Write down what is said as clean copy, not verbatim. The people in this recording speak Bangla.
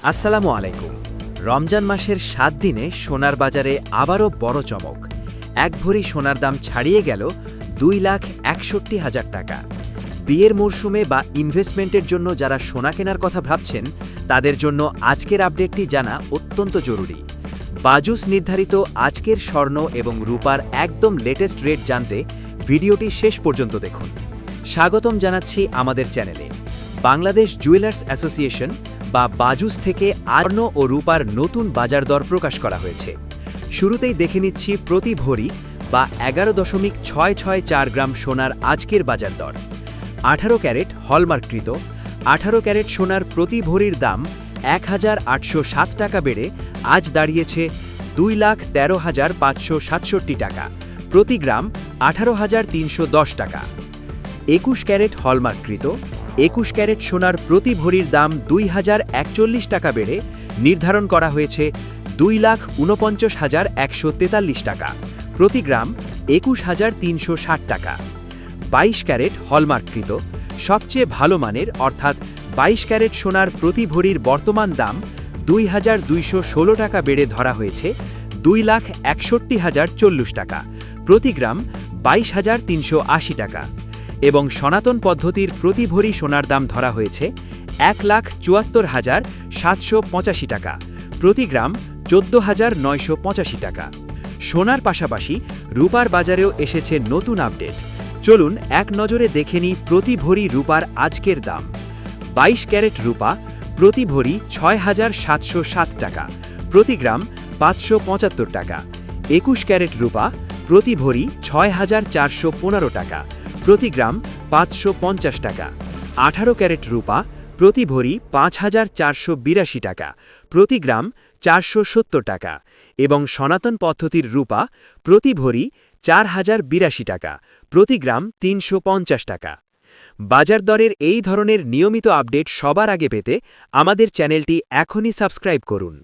আসসালামু আলাইকুম। রমজান মাসের ৭ দিনে সোনার বাজারে আবারও বড় চমক। এক ভরি সোনার দাম ছাড়িয়ে গেল ২,৬১,০০০ টাকা। বিয়ের মরশুমে বা ইনভেস্টমেন্টের জন্য যারা সোনা কেনার কথা ভাবছেন তাদের জন্য আজকের আপডেটটি জানা অত্যন্ত জরুরি। বাজুস নির্ধারিত আজকের স্বর্ণ এবং রূপার একদম লেটেস্ট রেট জানতে ভিডিওটি শেষ পর্যন্ত দেখুন। স্বাগতম জানাচ্ছি আমাদের চ্যানেলে। বাংলাদেশ জুয়েলার্স অ্যাসোসিয়েশন বা বাজুস থেকে স্বর্ণ ও রূপার নতুন বাজার দর প্রকাশ করা হয়েছে। শুরুতেই দেখে নিচ্ছি প্রতি ভরি বা ১১.৬৬৪ গ্রাম সোনার আজকের বাজার দর। ১৮ ক্যারেট হলমার্ককৃত ১৮ ক্যারেট সোনার প্রতি ভরির দাম ১,৮০৭ টাকা বেড়ে আজ দাঁড়িয়েছে ২,১৩,৫৬৭ টাকা, প্রতি গ্রাম ১৮,৩১০ টাকা। ২১ ক্যারেট হলমার্ককৃত ২১ ক্যারেট সোনার প্রতি ভরির দাম ২,০৪১ টাকা বেড়ে নির্ধারণ করা হয়েছে ২,৪৯,১৪৩ টাকা, প্রতি গ্রাম ২১,৩৬০ টাকা। ২২ ক্যারেট হলমার্ককৃত সবচেয়ে ভালো মানের অর্থাৎ ২২ ক্যারেট সোনার প্রতি ভরির বর্তমান দাম ২,২১৬ টাকা বেড়ে ধরা হয়েছে ২,৬১,০৪০ টাকা, প্রতি গ্রাম ২২,৩৮০ টাকা। এবং সনাতন পদ্ধতির প্রতি ভরি সোনার দাম ধরা হয়েছে ১,৭৪,৭৮৫ টাকা, প্রতি গ্রাম ১৪,৯৮৫ টাকা। সোনার পাশাপাশি রূপার বাজারেও এসেছে নতুন আপডেট। চলুন এক নজরে দেখে নিই প্রতি ভরি রূপার আজকের দাম। ২২ ক্যারেট রূপা প্রতি ভরি ৬,৭০৭ টাকা, প্রতি গ্রাম ৫৭৫ টাকা। ২১ ক্যারেট রূপা প্রতি ভরি ৬,৪১৫ টাকা, প্রতি গ্রাম ৫৫০ টাকা। ১৮ ক্যারেট রূপা প্রতি ভরি ৫,৪৮২ টাকা, প্রতি গ্রাম ৪৭০ টাকা। এবং সনাতন পদ্ধতির রূপা প্রতি ভরি ৪,০৮২ টাকা, প্রতি গ্রাম ৩৫০ টাকা। বাজার দরের এই ধরনের নিয়মিত আপডেট সবার আগে পেতে আমাদের চ্যানেলটি এখনই সাবস্ক্রাইব করুন।